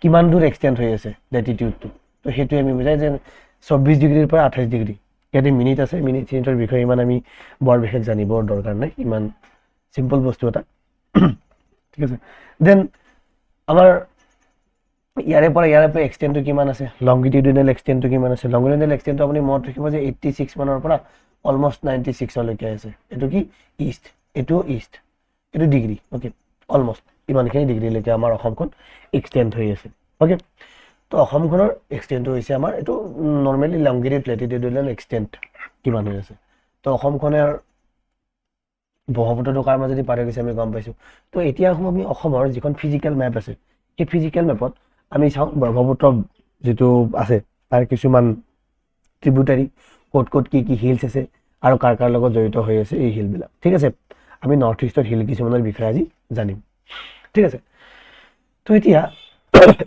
কিমান দূৰ এক্সটেণ্ড হৈ আছে লেটিটিউডটো, তো সেইটোৱে আমি বুজাই যে 24 ডিগ্ৰীৰ পৰা 28 ডিগ্ৰী। ইয়াতে মিনিট আছে, মিনিট চিনিটৰ বিষয়ে ইমান আমি বৰ বিশেষ জানিবৰ দৰকাৰ নাই, ইমান চিম্পল বস্তু এটা। ঠিক আছে, দেন আমাৰ ইয়াৰে পৰা এক্সটেণ্ডটো কিমান আছে, লংগিটিউডিনেল এক্সটেণ্ডটো কিমান আছে। লংগিটিউডিনেল এক্সটেণ্ডটো আপুনি মনত ৰাখিব যে 86 মানৰ পৰা অলমষ্ট 96লৈকে আছে। এইটো কি ইষ্ট, এইটোও ইষ্ট, এইটো ডিগ্ৰী। অ'কে, অলমষ্ট ইমানখিনি ডিগ্ৰীলৈকে আমাৰ অসমখন এক্সটেণ্ড হৈ আছে। অ'কে, তো অসমখনৰ এক্সটেণ্ডটো হৈছে আমাৰ এইটো নৰ্মেলি লংগিটিউড লেটিটিউডিনেল এক্সটেণ্ড কিমান হৈ আছে। তো অসমখনৰ ব্ৰহ্মপুত্ৰটো কাৰ মাজেদি পাৰ হৈ গৈছে আমি গম পাইছোঁ। তো এতিয়া আহোঁ আমি অসমৰ যিখন ফিজিকেল মেপ আছে, সেই ফিজিকেল মেপত আমি চাওঁ ব্ৰহ্মপুত্ৰ যিটো আছে তাৰ কিছুমান ট্ৰিবিউটাৰী, ক'ত ক'ত কি কি হিলছ আছে আৰু কাৰ কাৰ লগত জড়িত হৈ আছে এই হিলবিলাক। ঠিক আছে, আমি নৰ্থ ইষ্টৰ হিল কিছুমানৰ বিষয়ে আজি জানিম। ঠিক আছে, তো এতিয়া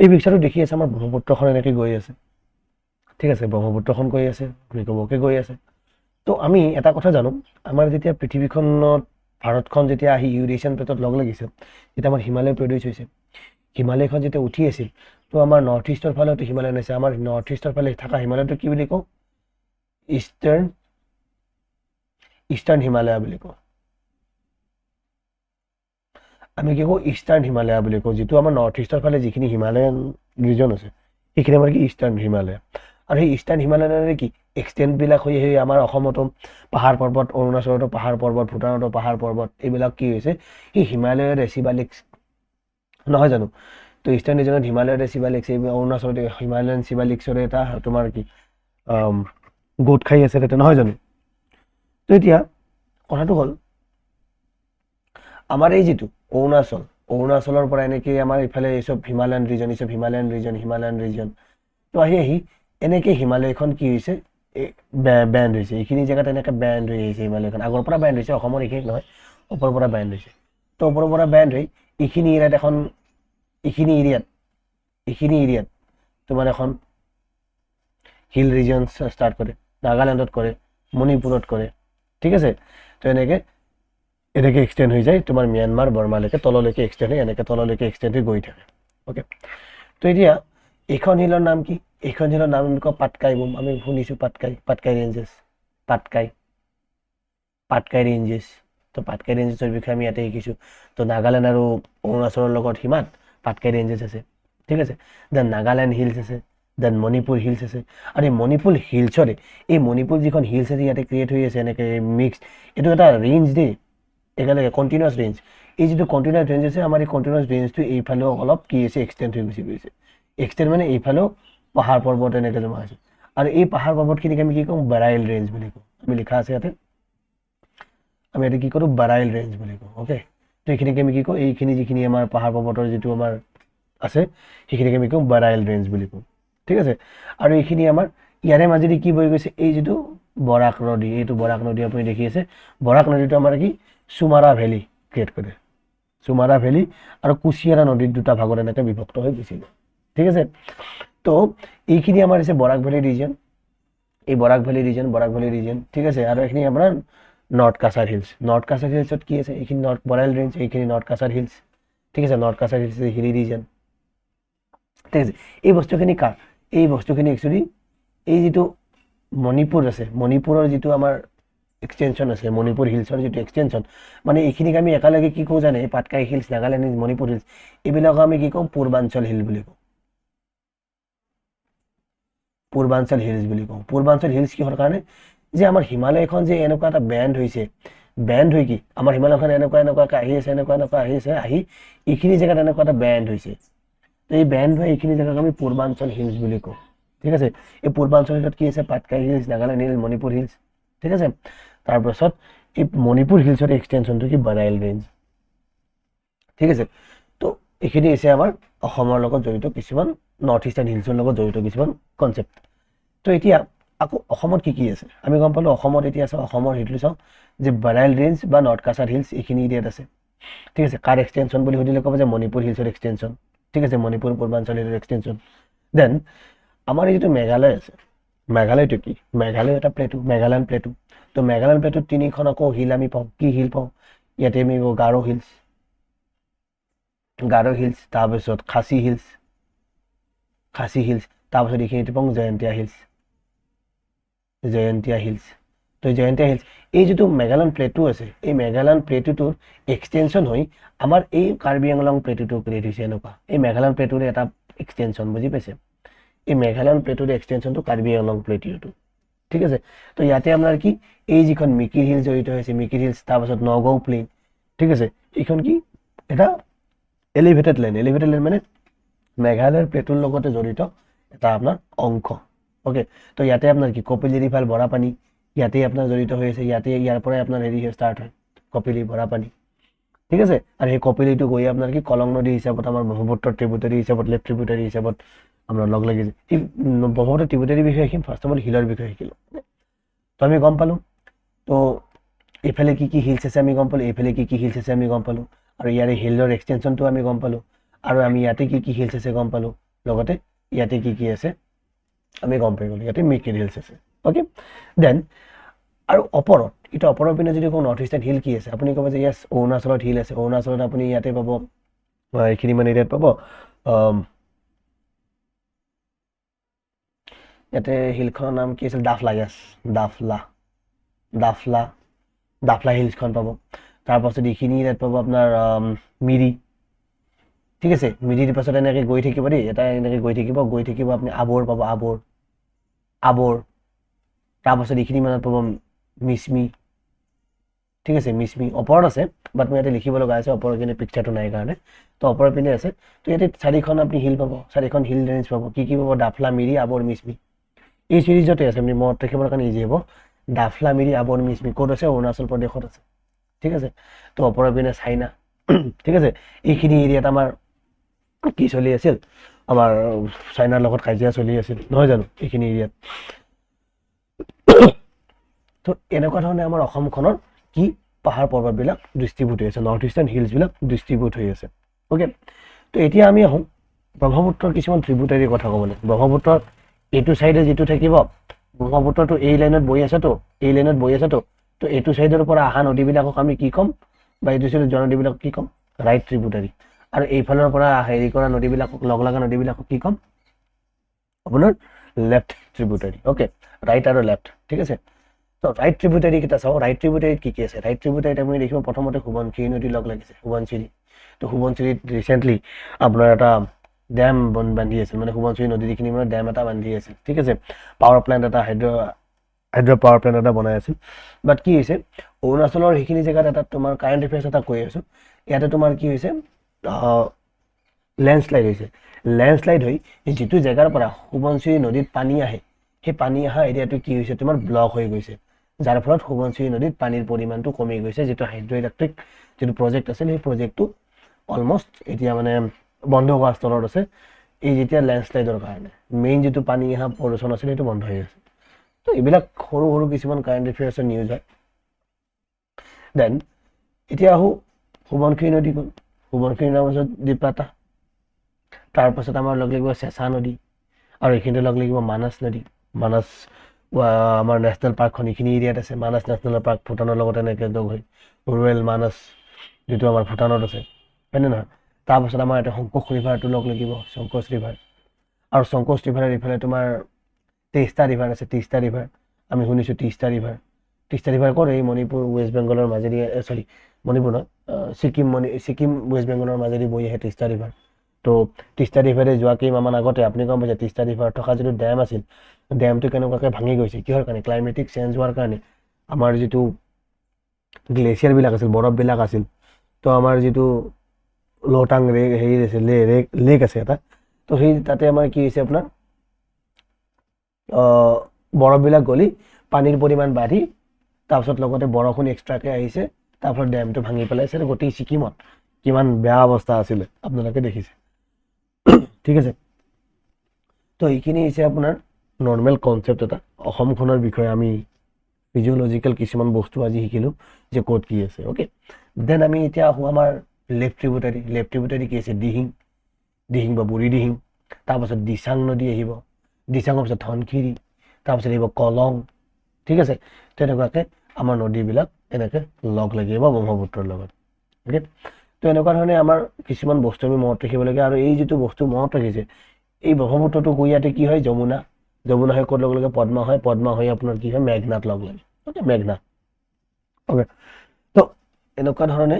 এই পিকচাৰটো দেখি আছে আমাৰ ব্ৰহ্মপুত্ৰখন এনেকৈ গৈ আছে। ঠিক আছে, ব্ৰহ্মপুত্ৰখন গৈ আছে, ভূমিকম্পকে গৈ আছে। তো আমি এটা কথা জানো, আমাৰ যেতিয়া পৃথিৱীখনত ভাৰতখন যেতিয়া আহি ইউৰেছিয়ান প্লেটত লগ লাগিছে, যেতিয়া আমাৰ হিমালয় প্ৰডিউচ হৈছে, হিমালয়খন যেতিয়া উঠি আছিল, তো আমাৰ নৰ্থ ইষ্টৰ ফালেতো হিমালয় আছে। আমাৰ নৰ্থ ইষ্টৰ ফালে থকা হিমালয়টো কি বুলি কওঁ, ইষ্টাৰ্ণ হিমালয়া বুলি কওঁ। আমি কি কওঁ, ইষ্টাৰ্ণ হিমালয়া বুলি কওঁ। যিটো আমাৰ নৰ্থ ইষ্টৰ ফালে যিখিনি হিমালয়ান ৰিজন আছে, সেইখিনি আমাৰ কি ইষ্টাৰ্ণ হিমালয়া। আৰু সেই ইষ্টাৰ্ণ হিমালয়াৰে কি এক্সটেণ্ডবিলাক হৈ সেই আমাৰ অসমতো পাহাৰ পৰ্বত, অৰুণাচলতো পাহাৰ পৰ্বত, ভূটানতো পাহাৰ পৰ্বত, এইবিলাক কি হৈছে সেই হিমালয়ৰ ৰেচিবালিক্স, নহয় জানো? তো ইষ্টাৰ্ণ ৰিজনত হিমালয়ৰ ৰেচিবালিক্স, এই অৰুণাচলত হিমালয়ান চিবালিক্সৰে এটা তোমাৰ কি গোট খাই আছে তাতে, নহয় জানো? তো এতিয়া কথাটো হ'ল আমাৰ এই যিটো অৰুণাচলৰ পৰা এনেকৈ আমাৰ ইফালে এইচব হিমালয়ান ৰিজন, তো আহি এনেকৈ হিমালয়খন কি হৈছে বেণ্ড হৈছে। এইখিনি জেগাত এনেকৈ বেণ্ড হৈ আহিছে হিমালয়খন, আগৰ পৰা বেণ্ড হৈছে, অসমৰ এইখিনিত নহয়, ওপৰৰ পৰা বেণ্ড হৈছে। তো ওপৰৰ পৰা বেণ্ড হৈ এইখিনি এৰিয়াত তোমাৰ এখন হিল ৰিজন ষ্টাৰ্ট কৰে, নাগালেণ্ডত কৰে, মণিপুৰত কৰে। ঠিক আছে, তো এনেকৈ এক্সটেণ্ড হৈ যায় তোমাৰ ম্যানমাৰ বৰ্মালৈকে, তললৈকে এক্সটেণ্ড হৈ এনেকৈ তললৈকে এক্সটেণ্ড হৈ গৈ থাকে। অ'কে, তো এতিয়া এইখন হিলৰ নাম কি? এইখন হিলৰ নাম আমি কওঁ পাটকাই বুম। আমি শুনিছোঁ পাটকাই ৰেঞ্জেছ, পাটকাই ৰেঞ্জেছ। তো পাটকাই ৰেঞ্জেছৰ বিষয়ে আমি ইয়াতে শিকিছোঁ। তো নাগালেণ্ড আৰু অৰুণাচলৰ লগত সীমাত পাটকাই ৰেঞ্জেছ আছে। ঠিক আছে, দেন নাগালেণ্ড হিলছ আছে, দেন মণিপুৰ হিলছ আছে। আৰু এই মণিপুৰ যিখন হিলছ আছে ইয়াতে ক্ৰিয়েট হৈ আছে এনেকৈ মিক্সড, এইটো এটা ৰেঞ্জ দেই, একেলগে কণ্টিনিউৱাছ ৰেঞ্জ। এই যিটো কণ্টিনিউৱাছ ৰেঞ্জ আছে, আমাৰ এই কণ্টিনিউৱাছ ৰেঞ্জটো এইফালেও অলপ কি হৈছে এক্সটেণ্ড হৈ গুচি গৈছে। এক্সটেণ্ড মানে এইফালেও পাহাৰ পৰ্বত এনেকৈ জমা হৈছে। আৰু এই পাহাৰ পৰ্বতখিনিক আমি কি কওঁ, বাৰাইল ৰেঞ্জ বুলি কওঁ। আমি লিখা আছে ইয়াতে, আমি ইয়াতে কি কৰোঁ, বাৰাইল ৰেঞ্জ বুলি কওঁ। অ'কে, তো এইখিনিকে আমি কি কওঁ, এইখিনি যিখিনি আমাৰ পাহাৰ পৰ্বতৰ যিটো আমাৰ আছে সেইখিনিকে আমি কওঁ বাৰাইল ৰেঞ্জ বুলি কওঁ। ঠিক আছে, আৰু এইখিনি আমাৰ ইয়াৰে মাজেদি কি বৈ গৈছে, এই যিটো বৰাক নদী, এইটো বৰাক নদী আপুনি দেখি আছে। বৰাক নদীটো আমাৰ কি চুমাৰা ভেলী ক্ৰিয়েট কৰে, চুমাৰা ভেলী আৰু কুচিয়াৰা নদীৰ দুটা ভাগত এনেকৈ বিভক্ত হৈ গৈছিলে। ঠিক আছে, তো এইখিনি আমাৰ হৈছে বৰাক ভেলী ৰিজন, এই বৰাক ভেলী ৰিজন। ঠিক আছে, আৰু এইখিনি আপোনাৰ north Cachar hills. North Cachar হিলছত কি আছে, এইখিনি নৰ্থ বৰাইল ৰেঞ্জ, এইখিনি নৰ্থ কাছাৰ হিলছ, ঠিক আছে। North Cachar hills hilly region, ঠিক আছে। এই বস্তুখিনি কাৰ, এই বস্তুখিনি একচুৱেলি এই যিটো মণিপুৰ আছে, মণিপুৰৰ যিটো আমাৰ এক্সটেনশ্যন আছে, মণিপুৰ হিলছৰ যিটো এক্সটেনশ্যন, মানে এইখিনিক আমি একেলগে কি কওঁ জানে, Patkai hills, Nagaland hills, Manipur hills, এইবিলাকক আমি কি কওঁ, পূৰ্বাঞ্চল হিল বুলি কওঁ। পূৰ্বাঞ্চল হিলছ বুলি কওঁ। পূৰ্বাঞ্চল হিলছ কিহৰ কাৰণে, যে আমাৰ হিমালয়খন যে এনেকুৱা এটা বেণ্ড হৈছে, বেণ্ড হৈ কি আমাৰ হিমালয়খন এনেকুৱা এনেকুৱাকৈ আহি আছে, এনেকুৱা এনেকুৱা আহি আছে, আহি এইখিনি জেগাত এনেকুৱা এটা বেণ্ড হৈছে। তো এই বেণ্ড হৈ এইখিনি জেগাক আমি পূৰ্বাঞ্চল হিলছ বুলি কওঁ, ঠিক আছে। এই পূৰ্বাঞ্চল হিলত কি আছে, Patkai hills, Nagaland hills, Manipur hills, ঠিক আছে। তাৰপাছত এই মণিপুৰ হিলছৰ এক্সটেনশ্যনটো কি বৰাইল ৰেঞ্জ, ঠিক আছে। তো এইখিনি হৈছে আমাৰ অসমৰ লগত জড়িত কিছুমান নৰ্থ ইষ্টাৰ্ণ হিলছৰ লগত জড়িত কিছুমান কনচেপ্ট। তো এতিয়া আকৌ অসমত কি কি আছে আমি গম পালোঁ। অসমত এতিয়া চাওঁ, অসমৰ সেইটো চাওঁ যে বৰাইল ৰেঞ্জ বা নৰ্থ কাছাৰ হিলছ এইখিনি এৰিয়াত আছে, ঠিক আছে। কাৰ এক্সটেনশ্যন বুলি সুধিলে ক'ব যে মণিপুৰ হিলছৰ এক্সটেনশ্যন, ঠিক আছে, মণিপুৰ পূৰ্বাঞ্চল হিলছৰ এক্সটেনশ্যন। দেন আমাৰ এই যিটো মেঘালয় আছে, মেঘালয়টো কি, মেঘালয় এটা প্লেটু, মেঘালয়ন প্লেটু। তো মেঘালয়ন প্লেটুত তিনিখন আকৌ হিল আমি পাওঁ, কি হিল পাওঁ, ইয়াতে আমি গাৰো হিলছ, গাৰো হিলছ, তাৰপিছত খাচী হিলছ, খাচী হিলছ, তাৰপিছত এইখিনিতে পাওঁ জয়ন্তীয়া হিলছ, জয়ন্তীয়া হিলছ। তো জয়ন্তীয়া হিলছ, এই যিটো মেঘালয়ন প্লেটু আছে, এই মেঘালয়ন প্লেটুটোৰ এক্সটেনশ্যন হৈ আমাৰ এই কাৰ্বি আংলং প্লেটুটো ক্ৰিয়েট হৈছে এনেকুৱা। এই মেঘালয়ন প্লেটুৰ এটা এক্সটেনশ্যন, বুজি পাইছে, এই মেঘালয়ন প্লেটুৰ এক্সটেনশ্যনটো কাৰ্বি আংলং প্লেটুটো, ঠিক আছে। তো ইয়াতে আপোনাৰ কি এই যিখন মিকিৰ হিল জড়িত হৈছে, মিকিৰ হিলছ, তাৰপাছত নগাঁও প্লেইন, ঠিক আছে। এইখন কি এটা এলিভেটেড লেণ্ড, এলিভেটেড লেণ্ড মানে মেঘালয়ৰ প্লেটুৰ লগতে জড়িত এটা আপোনাৰ অংশ, অ'কে। তো ইয়াতে আপোনাৰ কি কপিলি ৰিভাৰ, বৰাপানী, ইয়াতে আপোনাৰ জড়িত হৈ আছে, ইয়াতে ইয়াৰ পৰাই আপোনাৰ হেৰি ষ্টাৰ্ট হয়, কপিলি বৰাপানী, ঠিক আছে। আৰু সেই কপিলিটো গৈ আপোনাৰ কি কলং নদী হিচাপত আমাৰ ব্ৰহ্মপুত্ৰৰ ট্ৰিবিউটাৰী হিচাপত, লেফ্ট ট্ৰিবিউটাৰী হিচাপত আমৰা লগ লাগি যায়। এই ব্ৰহ্মপুত্ৰ ট্ৰিবিউটাৰী বিষয়ে শিকিম, ফাৰ্ষ্ট অফ অল হিলৰ বিষয়ে শিকিলোঁ। তো আমি গম পালোঁ, তো এইফালে কি কি হিলছ আছে আমি গম পালোঁ, এইফালে কি কি হিলছ আছে আমি গম পালোঁ, আৰু ইয়াৰে হিলৰ এক্সটেনশ্যনটো আমি গম পালোঁ, আৰু আমি ইয়াতে কি কি হিলছ আছে গম পালোঁ, লগতে ইয়াতে কি কি আছে আমি গম পাই গ'লোঁ, ইয়াতে মিকিৰ হিলছ আছে, অ'কে। দেন আৰু ওপৰত, এতিয়া ওপৰৰ পিনে যদি কওঁ নৰ্থ ইষ্টাৰ্ণ হিল কি আছে, আপুনি ক'ব যে য়েছ অৰুণাচলত হিল আছে, অৰুণাচলত আপুনি ইয়াতে পাব, এইখিনি মানে এৰিয়াত পাব, ইয়াতে হিলখনৰ নাম কি আছিল, ডাফলা, য়েছ ডাফলা, ডাফলা, ডাফলা হিলছখন পাব। তাৰপাছত এইখিনি ইয়াত পাব আপোনাৰ মিৰি, ঠিক আছে। মিৰিৰ পাছত এনেকৈ গৈ থাকিব দেই, এটা এনেকৈ গৈ থাকিব, আপুনি আৱৰ পাব, আৱৰ, আৱৰ। তাৰপাছত এইখিনি মানত পাব মিচমি, ঠিক আছে, মিচমি ওপৰত আছে, বাট মই ইয়াতে লিখিব লগা আছে, ওপৰৰ পিনে পিকচাৰটো নাই কাৰণে, তো ওপৰৰ পিনে আছে। তো ইয়াতে চাৰিখন আপুনি হিল পাব, চাৰিখন হিল ৰেঞ্জ পাব, কি কি পাব, ডাফলা, মিৰি, আৱৰ, মিচমি। এই চিৰিজতে আছে, আপুনি মনত ৰাখিবৰ কাৰণে ইজি হ'ব। ডাফলা, মিৰি, আৱৰ, মিচমি ক'ত আছে, অৰুণাচল প্ৰদেশত আছে, ঠিক আছে। তো ওপৰৰ পিনে চাইনা, ঠিক আছে। এইখিনি এৰিয়াত আমাৰ কি চলি আছিল, আমাৰ চাইনাৰ লগত কাজিয়া চলি আছিল, নহয় জানো, এইখিনি এৰিয়াত। তো এনেকুৱা ধৰণে আমাৰ অসমখনৰ কি পাহাৰ পৰ্বতবিলাক ডিষ্ট্ৰিবিউট হৈ আছে, নৰ্থ ইষ্টাৰ্ণ হিলছবিলাক ডিষ্ট্ৰিবিউট হৈ আছে, অ'কে। তো এতিয়া আমি আহোঁ ব্ৰহ্মপুত্ৰৰ কিছুমান ট্ৰিবিউটাৰীৰ কথা ক'বলৈ। ব্ৰহ্মপুত্ৰৰ এইটো চাইডে যিটো থাকিব, ব্ৰহ্মপুত্ৰটো এই লাইনত বৈ আছেতো, এই লাইনত বৈ আছেতো, তো এইটো চাইডৰ পৰা অহা নদীবিলাকক আমি কি ক'ম, বা এইটো চাইডত যোৱা নদীবিলাকক কি ক'ম, ৰাইট ট্ৰিবিউটাৰী। আৰু এইফালৰ পৰা হেৰি কৰা নদীবিলাকক, লগ লগা নদীবিলাকক কি ক'ম, আপোনাৰ লেফ্ট ট্ৰিবিউটাৰী, অ'কে, ৰাইট আৰু লেফ্ট, ঠিক আছে। তো ৰাইট ট্ৰিবিউটাৰী কেইটা চাওঁ, ৰাইট ট্ৰিবিউটাৰীত কি কি আছে। ৰাইট ট্ৰিবিউটাৰীত আপুনি দেখিব প্ৰথমতে সোৱণশিৰি নদী লগ লাগিছে, সোৱণশিৰি। তো সোৱণশিৰিত ৰিচেণ্টলি আপোনাৰ এটা ডেম বান্ধি আছিল, মানে সোৱণশিৰি নদী যিখিনি মানে ডেম এটা বান্ধি আছিল, ঠিক আছে। পাৱাৰ প্লেণ্ট এটা, হাইড্ৰ পাৱাৰ প্লেণ্ট এটা বনাই আছিল। বাট কি হৈছে, অৰুণাচলৰ সেইখিনি জেগাত এটা তোমাৰ কাৰেণ্ট এফেয়াৰ্ছ এটা কৈ আছোঁ, ইয়াতে তোমাৰ কি হৈছে, লেণ্ডশ্লাইড হৈছে। লেণ্ডশ্লাইড হৈ যিটো জেগাৰ পৰা সোৱণশিৰি নদীত পানী আহে, সেই পানী অহা এৰিয়াটো কি হৈছে, তোমাৰ ব্লক হৈ গৈছে, যাৰ ফলত সোৱণশিৰি নদীত পানীৰ পৰিমাণটো কমি গৈছে। যিটো হাইড্ৰ ইলেক্ট্ৰিক যিটো প্ৰজেক্ট আছিল, সেই প্ৰজেক্টটো অলমষ্ট এতিয়া মানে বন্ধ হোৱা স্তৰত আছে। এই যেতিয়া লেণ্ডশ্লাইডৰ কাৰণে মেইন যিটো পানী অহা পলিউশ্যন আছিল, সেইটো বন্ধ হৈ আছে। তো এইবিলাক সৰু সৰু কিছুমান কাৰেণ্ট এফেয়াৰ্ছৰ নিউজ হয়। দেন এতিয়া আহোঁ সোৱণশিৰি নদী গ'ল, সোৱণশিৰি নামৰ পাছত দ্বীপলাটা, তাৰপাছত আমাৰ লগ লাগিব চেঁচা নদী, আৰু এইখিনিতে লগ লাগিব মানস নদী, মানস আমাৰ নেশ্যনেল পাৰ্কখন এইখিনি এৰিয়াত আছে, মানাছ নেশ্যনেল পাৰ্ক ভূটানৰ লগত এনেকৈ যোগ হৈ ৰয়েল মানাছ যিটো আমাৰ ভূটানত আছে, হয়নে নহয়? তাৰপাছত আমাৰ ইয়াতে সংকোচ ৰিভাৰটো লগ লাগিব, সংকোচ ৰিভাৰ। আৰু সংকোচ ৰিভাৰৰ এইফালে তোমাৰ তিষ্টা ৰিভাৰ আছে, তিষ্টা ৰিভাৰ আমি শুনিছোঁ, তিষ্টা ৰিভাৰ। তিষ্টা ৰিভাৰ ক'ত? এই মণিপুৰ ৱেষ্ট বেংগলৰ মাজেদি, চৰি মণিপুৰ নহয়, ছিকিম ৱেষ্ট বেংগলৰ মাজেদি বৈ আহে তিষ্টা ৰিভাৰ। তো তিষ্টা ৰিভাৰে যোৱা কেইমাহমান আগতে আপুনি গম পাইছে তিষ্টা ৰিভাৰত থকা যিটো ডেম আছিল, ডেমটো কেনেকুৱাকৈ ভাঙি গৈছে, কিহৰ কাৰণে? ক্লাইমেটিক চেঞ্জ হোৱাৰ কাৰণে। আমাৰ যিটো গ্লেচিয়াৰবিলাক আছিল, বৰফবিলাক আছিল, তো আমাৰ যিটো লটাং হেৰি আছে, লেক আছে এটা, তো সেই তাতে আমাৰ কি হৈছে আপোনাৰ বৰফবিলাক গলি পানীৰ পৰিমাণ বাঢ়ি তাৰপিছত লগতে বৰষুণ এক্সট্ৰাকৈ আহিছে, তাৰপিছত ডেমটো ভাঙি পেলাইছে। গোটেই ছিকিমত কিমান বেয়া অৱস্থা আছিলে আপোনালোকে দেখিছে, ঠিক আছে? তো এইখিনি হৈছে আপোনাৰ নৰ্মেল কনচেপ্ট এটা। অসমখনৰ বিষয়ে আমি ফিজিঅ'লজিকেল কিছুমান বস্তু আজি শিকিলোঁ যে ক'ত কি আছে, অ'কে। দেন আমি এতিয়া আহোঁ আমাৰ লেফ্ট ট্ৰিবিউটাৰী কি আছে? দিহিং বা বুঢ়ী দিহিং। তাৰপাছত দিচাং নদী আহিব, দিচাঙৰ পিছত ধনশিৰি, তাৰপিছত আহিব কলং, ঠিক আছে? তেনেকুৱাকৈ আমাৰ নদীবিলাক এনেকৈ লগ লাগিব ব্ৰহ্মপুত্ৰৰ লগত, অ'কে। তো এনেকুৱা ধৰণে আমাৰ কিছুমান বস্তু আমি মনত ৰাখিবলগীয়া। আৰু এই যিটো বস্তু মনত ৰাখিছে, এই ব্ৰহ্মপুত্ৰটো গৈ ইয়াতে কি হয়? যমুনা হৈ ক'ত লগ লাগে? পদ্মা হৈ আপোনাৰ কি হয়? মেঘনাত লগ লাগে, অ'কে, মেঘনা, অ'কে। তো এনেকুৱা ধৰণে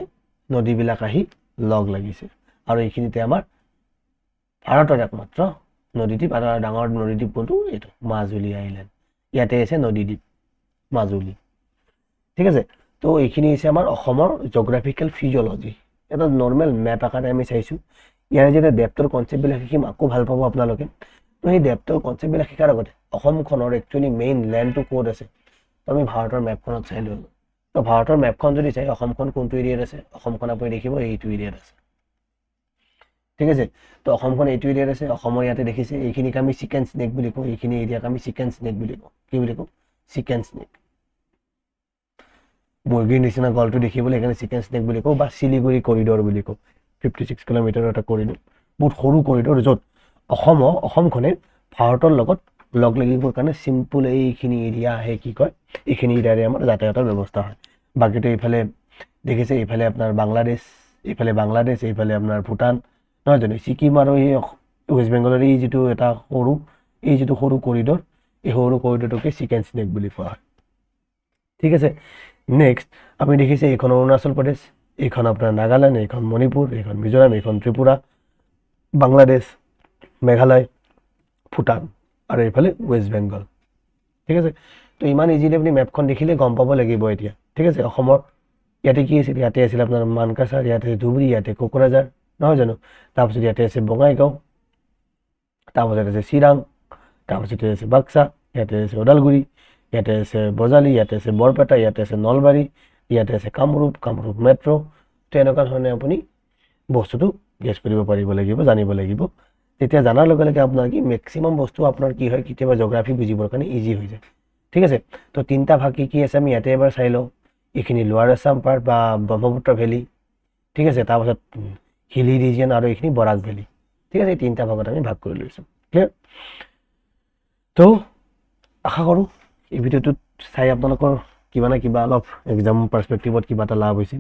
নদীবিলাক আহি লগ লাগিছে। আৰু এইখিনিতে আমাৰ ভাৰতৰ একমাত্ৰ নদীদ্বীপ আৰু ডাঙৰ নদীদ্বীপ কোনটো? এইটো মাজুলী আইলেণ্ড। ইয়াতে আছে নদীদ্বীপ মাজুলী, ঠিক আছে? তো এইখিনি হৈছে আমাৰ অসমৰ জিঅ'গ্ৰাফিকেল ফিজিঅ'লজি। এটা নৰ্মেল মেপ আকাৰে আমি চাইছোঁ। ইয়াৰে যেতিয়া ডেপ্থৰ কনচেপ্টবিলাক শিকিম আকৌ ভাল পাব আপোনালোকে। তো সেই ডেপ্থৰ কনচেপ্টবিলাক শিকাৰ আগতে অসমখনৰ একচুৱেলি মেইন লেণ্ডটো ক'ত আছে তো আমি ভাৰতৰ মেপখনত চাই ল'লোঁ। তো ভাৰতৰ মেপখন যদি চাই অসমখন কোনটো এৰিয়াত আছে, অসমখন আপুনি দেখিব এইটো এৰিয়াত আছে, ঠিক আছে? তো অসমখন এইটো এৰিয়াত আছে, অসমৰ ইয়াতে দেখিছে, এইখিনিক আমি চিকেন স্নেক বুলি কওঁ, এইখিনি এৰিয়াক আমি চিকেন স্নেক বুলি কওঁ। কি বুলি কওঁ? Chicken snack. মুৰ্গীৰ নিচিনা গলটো দেখিবলৈ, সেইকাৰণে চিকেন স্নেক বুলি কওঁ, বা শিলিগুৰি কৰিডৰ বুলি কওঁ। 56 কিলোমিটাৰৰ এটা কৰিডৰ, বহুত সৰু কৰিডৰ, য'ত অসমখনে ভাৰতৰ লগত লগ লাগিবৰ কাৰণে চিম্পুল এইখিনি এৰিয়া আহে, কি কয়, এইখিনি এৰিয়াৰে আমাৰ যাতায়াতৰ ব্যৱস্থা হয়। বাকীটো এইফালে দেখিছে, এইফালে আপোনাৰ বাংলাদেশ, এইফালে আপোনাৰ ভূটান, নহয় জানো? ছিকিম আৰু এই ৱেষ্ট বেংগলৰ এই যিটো সৰু কৰিডৰ, এই সৰু কৰিডৰটোকে চিকেন স্নেক বুলি কোৱা হয়, ঠিক আছে? নেক্সট আমি দেখিছে এইখন অৰুণাচল প্ৰদেশ, এইখন আপোনাৰ নাগালেণ্ড, এইখন মণিপুৰ, এইখন মিজোৰাম, এইখন ত্ৰিপুৰা, বাংলাদেশ, মেঘালয়, ভূটান আৰু এইফালে ৱেষ্ট বেংগল, ঠিক আছে? তো ইমান ইজিলি আপুনি মেপখন দেখিলে গম পাব লাগিব এতিয়া, ঠিক আছে? অসমৰ ইয়াতে কি আছিল? ইয়াতে আছিল আপোনাৰ মানকাছাৰ, ইয়াতে আছে ধুবুৰী, ইয়াতে কোকৰাঝাৰ, নহয় জানো? তাৰপিছত ইয়াতে আছে বঙাইগাঁও, তাৰপিছত আছে চিৰাং, তাৰপিছত আছে বাক্সা, ইয়াতে আছে ওদালগুৰি, ইয়াতে আছে বজালী, ইয়াতে আছে বৰপেটা, ইয়াতে আছে নলবাৰী, ইয়াতে আছে কামৰূপ মেট্ৰ'। তো এনেকুৱা ধৰণে আপুনি বস্তুটো গেছ কৰিব পাৰিব লাগিব, জানিব লাগিব। তেতিয়া জনাৰ লগে লগে আপোনাৰ কি মেক্সিমাম বস্তু আপোনাৰ কি হয়, কেতিয়াবা জিঅ'গ্ৰাফি বুজিবৰ কাৰণে ইজি হৈ যায়, ঠিক আছে? তো তিনিটা ভাগ কি আছে আমি ইয়াতে এবাৰ চাই লওঁ। এইখিনি লোৱাৰ আছাম পাৰ্ট বা ব্ৰহ্মপুত্ৰ ভেলী, ঠিক আছে? তাৰপাছত হিলি ৰিজিয়ন আৰু এইখিনি বৰাক ভেলী, ঠিক আছে? এই তিনিটা ভাগত আমি ভাগ কৰি লৈছোঁ, ক্লিয়াৰ? তো আশা কৰোঁ এই ভিডিঅ'টোত চাই আপোনালোকৰ কিবা না কিবা অলপ এক্সাম পাৰ্চপেক্টিভত কিবা এটা লাভ হৈছে।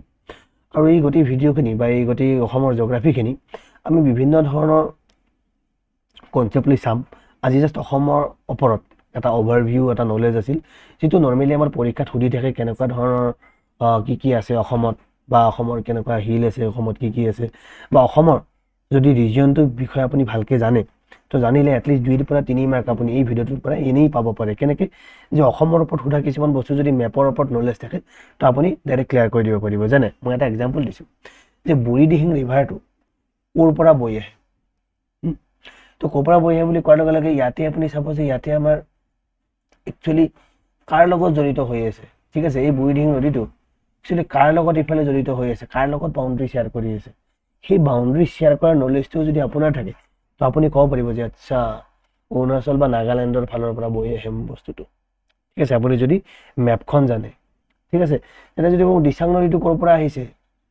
আৰু এই গোটেই ভিডিঅ'খিনি বা এই গোটেই অসমৰ জিঅ'গ্ৰাফিখিনি আমি বিভিন্ন ধৰণৰ কনচেপ্ট লৈ চাম। আজি জাষ্ট অসমৰ ওপৰত এটা অভাৰভিউ, এটা নলেজ আছিল, যিটো নৰ্মেলি আমাৰ পৰীক্ষাত সুধি থাকে, কেনেকুৱা ধৰণৰ কি আছে অসমত, বা অসমৰ কেনেকুৱা হিল আছে, অসমত কি আছে, বা অসমৰ যদি ৰিজিয়নটোৰ বিষয়ে আপুনি ভালকৈ জানে, তো জানিলে এটলিষ্ট 2 পৰা 3 মাৰ্ক আপুনি এই ভিডিঅ'টোৰ পৰা এনেই পাব পাৰে। কেনেকৈ? যে অসমৰ ওপৰত সোধা কিছুমান বস্তু যদি মেপৰ ওপৰত নলেজ থাকে, তো আপুনি ডাইৰেক্ট ক্লিয়াৰ কৰি দিব পাৰিব। যেনে মই এটা এক্সাম্পল দিছোঁ যে বুঢ়ী দিহিং ৰিভাৰটো ক'ৰ পৰা বৈ আহে, তো ক'ৰ পৰা বৈ আহে বুলি কোৱাৰ লগে লগে ইয়াতে আপুনি চাব যে ইয়াতে আমাৰ একচুৱেলি কাৰ লগত জড়িত হৈ আছে, ঠিক আছে? এই বুঢ়ী দিহিং নদীটো একচুৱেলি কাৰ লগত ইফালে জড়িত হৈ আছে, কাৰ লগত বাউণ্ডেৰী শ্বেয়াৰ কৰি আছে, সেই বাউণ্ডেৰী শ্বেয়াৰ কৰাৰ নলেজটো যদি আপোনাৰ থাকে, তো আপুনি ক'ব পাৰিব যে আচ্ছা অৰুণাচল বা নাগালেণ্ডৰ ফালৰ পৰা বৈ আহে বস্তুটো, ঠিক আছে? আপুনি যদি মেপখন জানে, ঠিক আছে? এনে যদি মোক দিচাং নদীটো ক'ৰ পৰা আহিছে,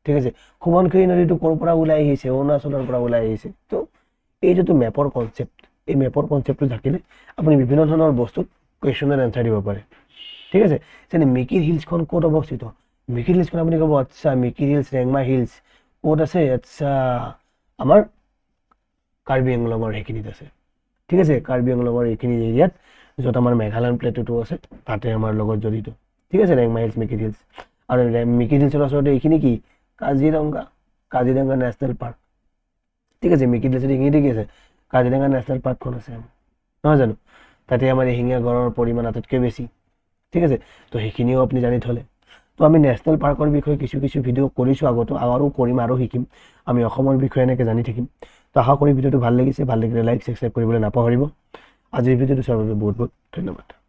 ঠিক আছে, সোৱণশিৰি নদীটো ক'ৰ পৰা ওলাই আহিছে, অৰুণাচলৰ পৰা ওলাই আহিছে। তো এই যিটো মেপৰ কনচেপ্ট, এই মেপৰ কনচেপ্টটো থাকিলে আপুনি বিভিন্ন ধৰণৰ বস্তুত কুৱেশ্যনৰ এনচাৰ দিব পাৰে ঠিক আছে যেনে মিকিৰ হিলছখন ক'ত অৱস্থিত মিকিৰ হিলছখন আপুনি ক'ব আচ্ছা মিকিৰ হিলছ ৰেংমা হিলছ ক'ত আছে আচ্ছা আমাৰ কাৰ্বি আংলঙৰ সেইখিনিত আছে ঠিক আছে কাৰ্বি আংলঙৰ এইখিনি এৰিয়াত য'ত আমাৰ মেঘালয়ন প্লেটুটো আছে তাতে আমাৰ লগত জড়িত ঠিক আছে ৰেংমা হিলছ মিকিৰ হিলছ আৰু মিকিৰ হিলছৰ ওচৰতে এইখিনি কি কাজিৰঙা নেশ্যনেল পাৰ্ক ঠিক আছে মিকিৰ হিলছৰ এইখিনিতে কি আছে কাজিৰঙা নেশ্যনেল পাৰ্কখন আছে নহয় জানো তাতে আমাৰ এশিঙীয়া গঁড়ৰ পৰিমাণ আটাইতকৈ বেছি ঠিক আছে তো সেইখিনিও আপুনি জানি থ'লে তো আমি নেশ্যনেল পাৰ্কৰ বিষয়ে কিছু ভিডিঅ' কৰিছোঁ আগতো আৰু কৰিম আৰু শিকিম আমি অসমৰ বিষয়ে এনেকৈ জানি থাকিম তো আশা কৰি ভিডিঅ'টো ভাল লাগিছে ভাল লাগিলে লাইক ছাবস্ক্ৰাইব কৰিবলৈ নাপাহৰিব আজিৰ ভিডিঅ'টো চোৱাৰ বাবে বহুত বহুত ধন্যবাদ